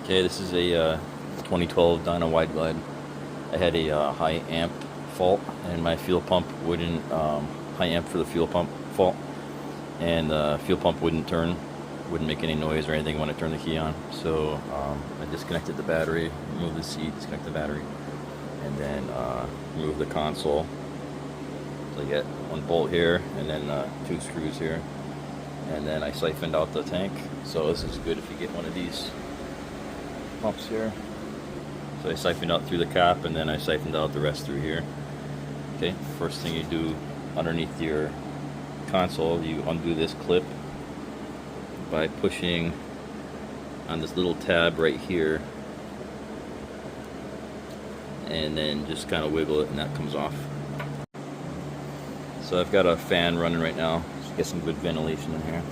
Okay, this is a 2012 Dyna Wide Glide. I had a high amp fault, and my fuel pump wouldn't, high amp for the fuel pump fault, and the fuel pump wouldn't turn, wouldn't make any noise or anything when I turned the key on. So I disconnected the battery, removed the seat, disconnected the battery, and then removed the console. So I get one bolt here, and then 2 screws here, and then I siphoned out the tank. So this is good if you get one of these pumps here. So I siphoned out through the cap, and then I siphoned out the rest through here. Okay, first thing you do underneath your console, you undo this clip by pushing on this little tab right here, and then just kind of wiggle it, and that comes off. So I've got a fan running right now, so get some good ventilation in here.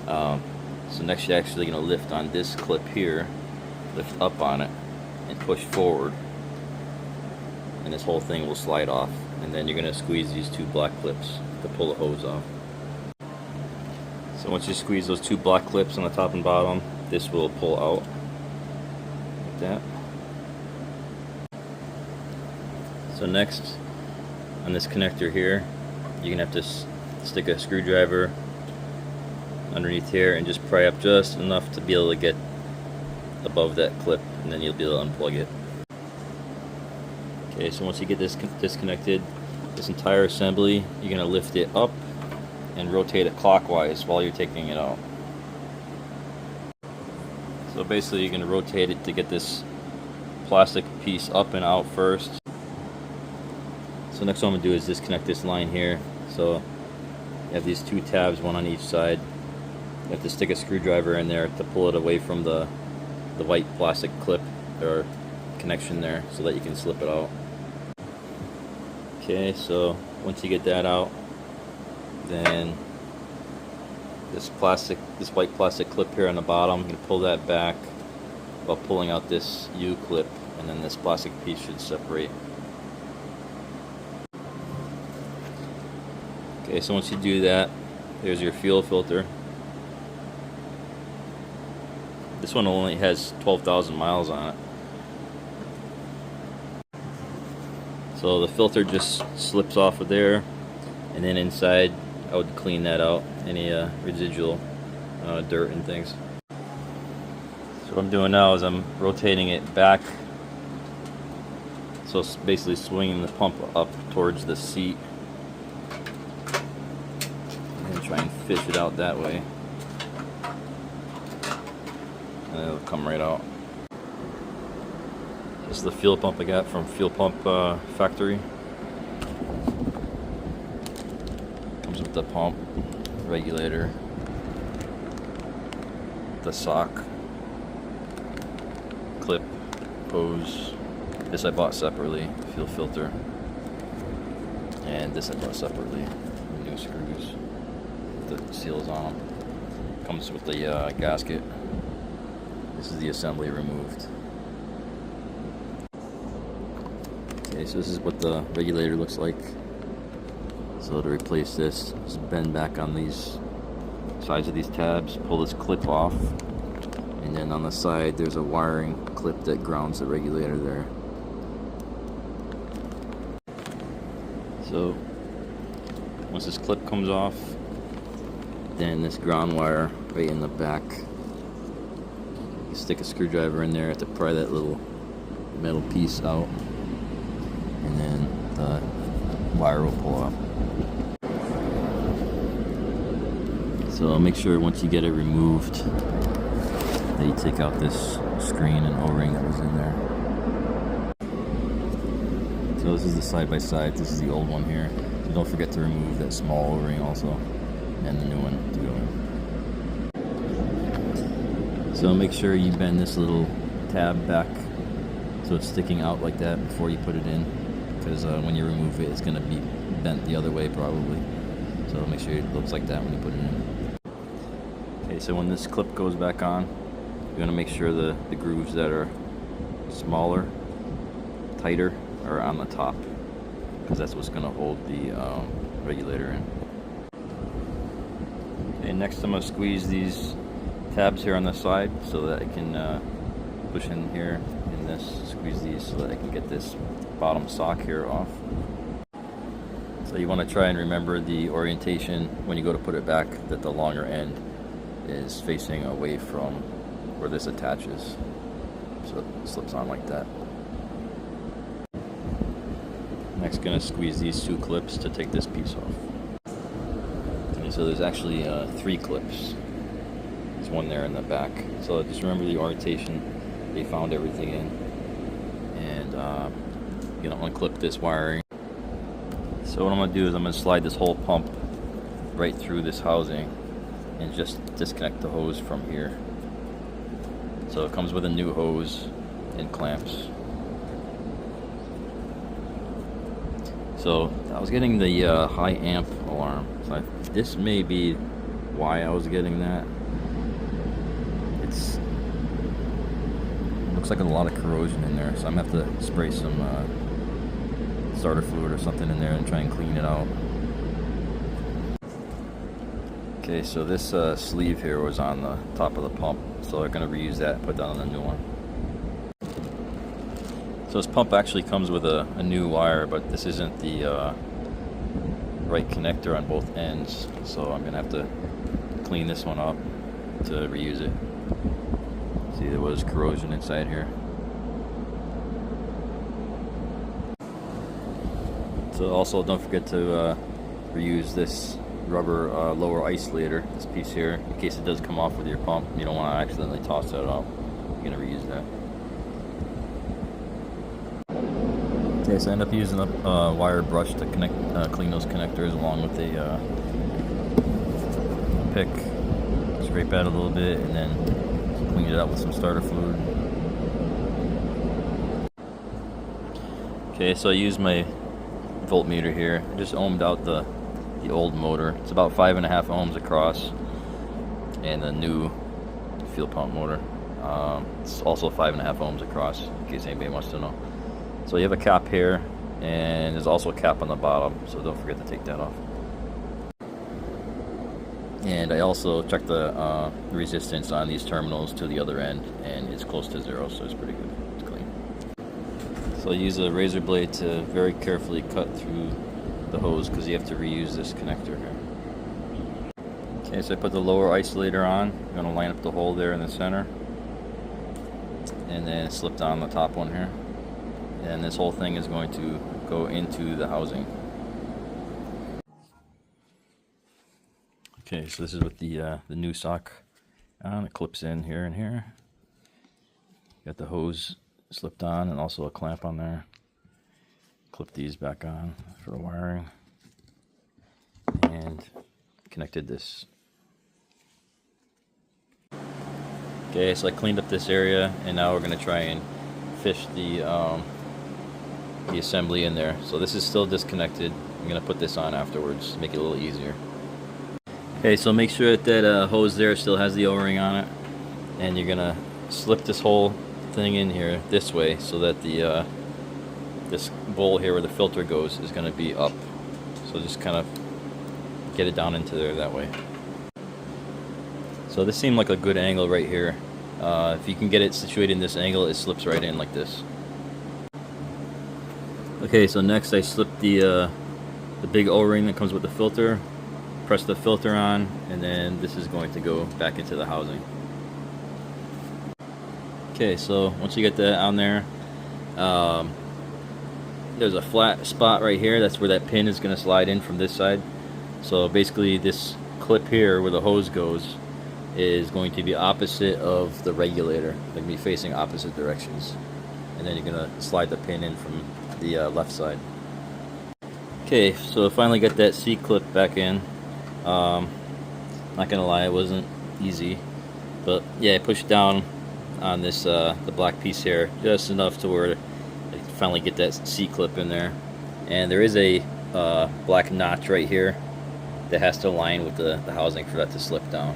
So next you're actually going to lift on this clip here, lift up on it, and push forward, and this whole thing will slide off, and then you're going to squeeze these 2 black clips to pull the hose off. So once you squeeze those 2 black clips on the top and bottom, this will pull out like that. So next, on this connector here, you're going to have to stick a screwdriver underneath here and just pry up just enough to be able to get above that clip, and then you'll be able to unplug it. Okay, so once you get this disconnected, this entire assembly, you're going to lift it up and rotate it clockwise while you're taking it out. So basically you're going to rotate it to get this plastic piece up and out first. So next what I'm going to do is disconnect this line here. So you have these 2 tabs, one on each side. You have to stick a screwdriver in there to pull it away from the white plastic clip or connection there, so that you can slip it out. Okay, so once you get that out, then this white plastic clip here on the bottom, you can pull that back while pulling out this U clip, and then this plastic piece should separate. Okay, so once you do that, there's your fuel filter. This one only has 12,000 miles on it. So the filter just slips off of there, and then inside I would clean that out, any residual dirt and things. So what I'm doing now is I'm rotating it back, so it's basically swinging the pump up towards the seat, and try and fish it out that way, and it'll come right out. This is the fuel pump I got from Fuel Pump Factory. Comes with the pump, regulator, the sock, clip, hose. This I bought separately, fuel filter, and this I bought separately, new screws, the seals on them. Comes with the gasket. This is the assembly removed. Okay, so this is what the regulator looks like. So to replace this, just bend back on these sides of these tabs, pull this clip off, and then on the side there's a wiring clip that grounds the regulator there. So once this clip comes off, then this ground wire right in the back, you stick a screwdriver in there to pry that little metal piece out, and then the wire will pull off. So make sure once you get it removed that you take out this screen and O-ring that was in there. So this is the side-by-side, this is the old one here. So don't forget to remove that small O-ring also, and the new one to go in. So make sure you bend this little tab back so it's sticking out like that before you put it in, because when you remove it, it's going to be bent the other way probably. So make sure it looks like that when you put it in. Okay, so when this clip goes back on, you're going to make sure the grooves that are smaller, tighter, are on the top, because that's what's going to hold the regulator in. Okay, next I'm going to squeeze these tabs here on the side so that I can push in here in this, squeeze these so that I can get this bottom sock here off. So you want to try and remember the orientation when you go to put it back, that the longer end is facing away from where this attaches, so it slips on like that. Next, gonna squeeze these 2 clips to take this piece off. Okay, so there's actually 3 clips. There's one there in the back. So just remember the orientation they found everything in, and you know, unclip this wiring. So what I'm gonna do is I'm gonna slide this whole pump right through this housing and just disconnect the hose from here. So it comes with a new hose and clamps. So I was getting the high amp alarm. So this may be why I was getting that. It looks like a lot of corrosion in there, so I'm gonna have to spray some starter fluid or something in there and try and clean it out. Okay, so this sleeve here was on the top of the pump, so they're going to reuse that and put that on the new one. So this pump actually comes with a new wire, but this isn't the right connector on both ends, so I'm going to have to clean this one up to reuse it. See, there was corrosion inside here. So also don't forget to reuse this rubber lower isolator, this piece here, in case it does come off with your pump. You don't want to accidentally toss that out. You're going to reuse that. Okay, so I end up using a wire brush to clean those connectors, along with a pick. Scrape out a little bit and then clean it out with some starter fluid. Okay, so I use my voltmeter here. I just ohmed out the old motor. It's about 5.5 ohms across, and the new fuel pump motor, it's also 5.5 ohms across, in case anybody wants to know. So you have a cap here, and there's also a cap on the bottom, so don't forget to take that off. And I also checked the resistance on these terminals to the other end, and it's close to 0, so it's pretty good. It's clean. So I use a razor blade to very carefully cut through the hose, because you have to reuse this connector here. Okay, so I put the lower isolator on. I'm going to line up the hole there in the center, and then it slipped on the top one here. And this whole thing is going to go into the housing. Okay, so this is with the new sock on. It clips in here and here. Got the hose slipped on and also a clamp on there. Clip these back on for wiring, and connected this. Okay, so I cleaned up this area, and now we're going to try and fish the assembly in there. So this is still disconnected. I'm going to put this on afterwards to make it a little easier. Okay, so make sure that hose there still has the O-ring on it, and you're going to slip this whole thing in here this way so that the this bowl here where the filter goes is going to be up. So just kind of get it down into there that way. So this seemed like a good angle right here. If you can get it situated in this angle, it slips right in like this. Okay, so next I slipped the big O-ring that comes with the filter, press the filter on, and then this is going to go back into the housing. Okay, so once you get that on there, there's a flat spot right here. That's where that pin is going to slide in from this side. So basically this clip here where the hose goes is going to be opposite of the regulator. They're going to be facing opposite directions. And then you're going to slide the pin in from the left side. Okay, so I finally got that C-clip back in. Not going to lie, it wasn't easy. But yeah, I pushed down on this the black piece here just enough to where I finally get that C-clip in there. And there is a black notch right here that has to align with the housing for that to slip down.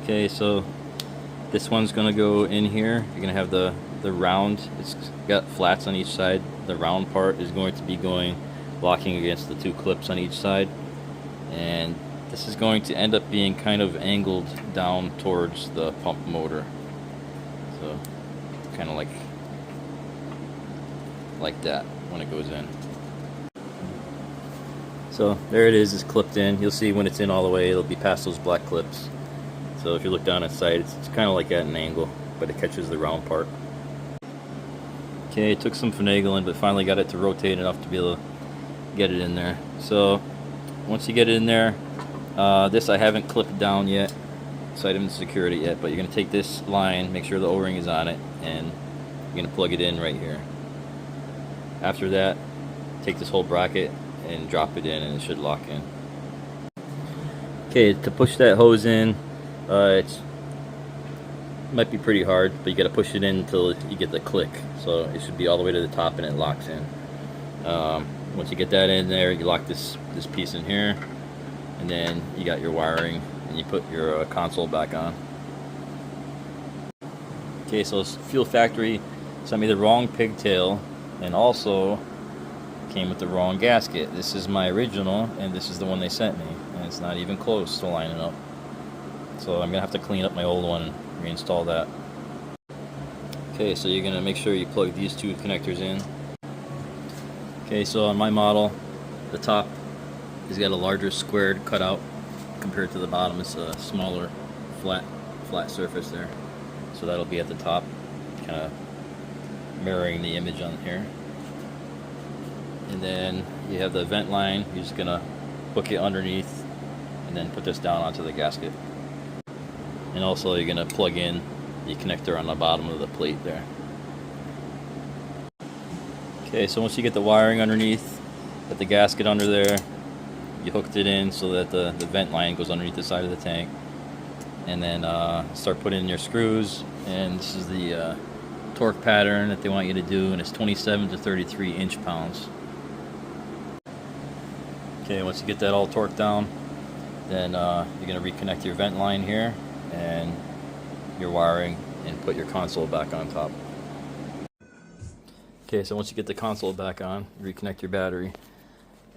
Okay, so this one's going to go in here. You're going to have the round, it's got flats on each side. The round part is going to be locking against the 2 clips on each side. And This is going to end up being kind of angled down towards the pump motor. So kind of like that when it goes in. So there it is, it's clipped in. You'll see when it's in all the way, it'll be past those black clips. So if you look down inside, it's kind of like at an angle, but it catches the round part. Okay, it took some finagling, but finally got it to rotate enough to be able to get it in there. So once you get it in there, this I haven't clipped down yet, so I haven't secured it yet, but you're going to take this line, make sure the O-ring is on it, and you're going to plug it in right here. After that, take this whole bracket and drop it in, and it should lock in. Okay, to push that hose in, it might be pretty hard, but you got to push it in until you get the click. So it should be all the way to the top and it locks in. Once you get that in there, you lock this piece in here, and then you got your wiring, and you put your console back on. Okay, so Fuel Factory sent me the wrong pigtail, and also came with the wrong gasket. This is my original, and this is the one they sent me, and it's not even close to lining up. So I'm gonna have to clean up my old one and reinstall that. Okay, so you're gonna make sure you plug these two connectors in. Okay, so on my model, the top has got a larger squared cutout compared to the bottom. It's a smaller flat surface there. So that'll be at the top, kind of mirroring the image on here. And then you have the vent line. You're just gonna hook it underneath and then put this down onto the gasket. And also you're gonna plug in the connector on the bottom of the plate there. Okay, so once you get the wiring underneath, get the gasket under there, you hooked it in so that the vent line goes underneath the side of the tank. And then start putting in your screws, and this is the torque pattern that they want you to do, and it's 27 to 33 inch-pounds. Okay, once you get that all torqued down, then you're going to reconnect your vent line here and your wiring, and put your console back on top. Okay, so once you get the console back on, reconnect your battery,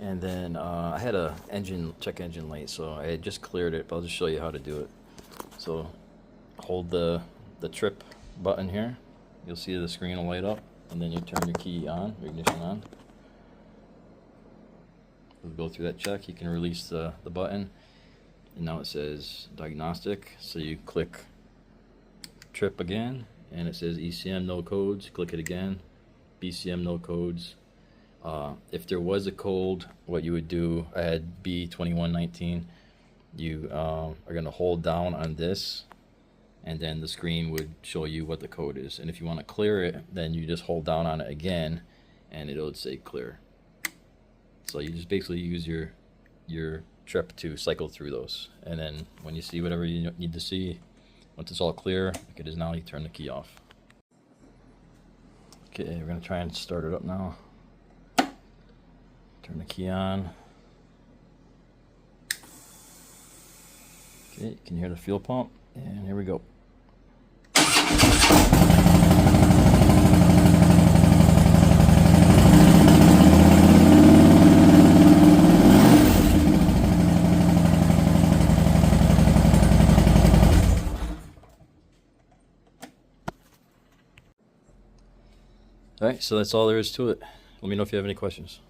and then I had a check engine light, so I had just cleared it, but I'll just show you how to do it. So hold the trip button here, you'll see the screen will light up, and then you turn your key on, your ignition on. We'll go through that check. You can release the button, and now it says diagnostic, so you click trip again, and it says ECM no codes. Click it again, BCM no codes. If there was a code, what you would do, I had B2119, you are going to hold down on this, and then the screen would show you what the code is. And if you want to clear it, then you just hold down on it again, and it'll say clear. So you just basically use your trip to cycle through those, and then when you see whatever you need to see, once it's all clear, like it is now, you turn the key off. Okay, we're going to try and start it up now. Turn the key on. Okay, you can hear the fuel pump, and here we go. Alright, so that's all there is to it. Let me know if you have any questions.